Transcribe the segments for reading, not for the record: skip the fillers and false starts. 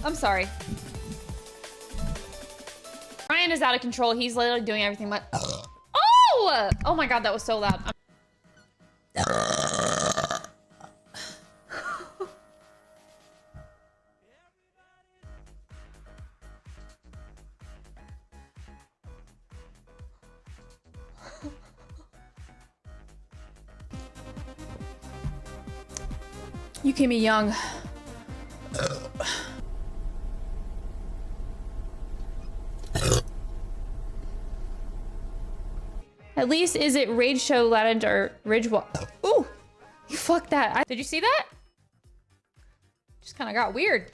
I'm sorry. Ryan is out of control. He's literally doing everything but... Oh! Oh my god, that was so loud. You keep me young. At least is it Rage Show Latin or Ridgewalk? Ooh! You fucked that. Did you see that? Just kind of got weird.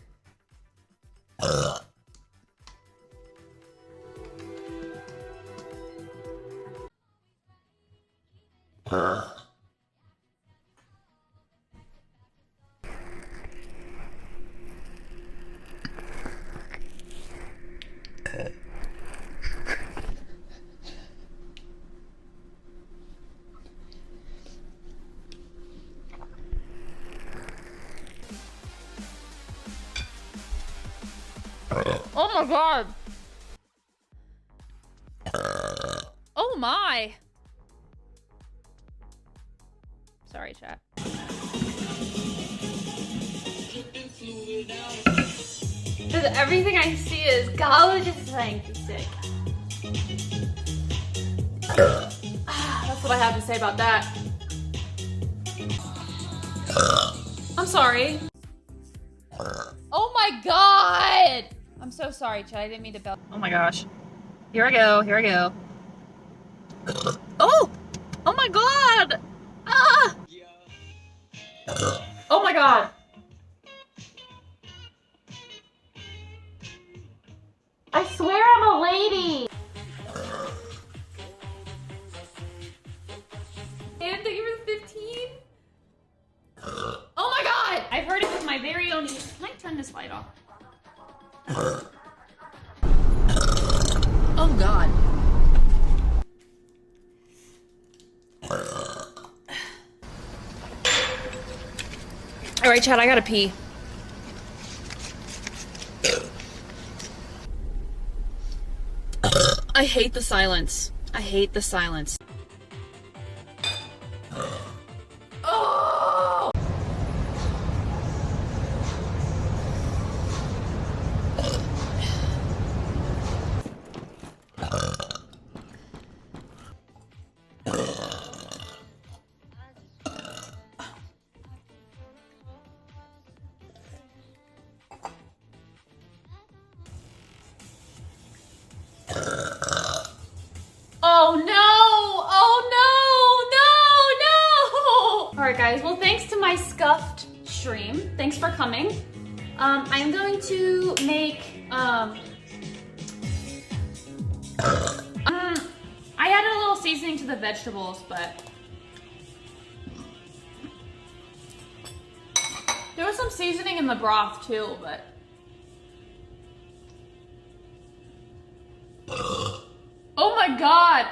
Oh my god. Oh my. Sorry, chat. Because everything I see is college is saying he's sick. That's what I have to say about that. I'm sorry. Oh my god! I'm so sorry, Chad. I didn't mean to bell. Oh my gosh. Here I go. Here I go. Oh! Oh my god! Ah! Oh my god! I swear I'm a lady! I didn't think you were 15? Oh my god! I've heard it with my very own ears. Can I turn this light off? Oh god. Alright, Chad, I gotta pee. I hate the silence. I hate the silence. Oh! Oh no! Oh no! No! No! Alright guys, well thanks to my scuffed stream. Thanks for coming. I'm going to make I added a little seasoning to the vegetables, but there was some seasoning in the broth too, but oh my god!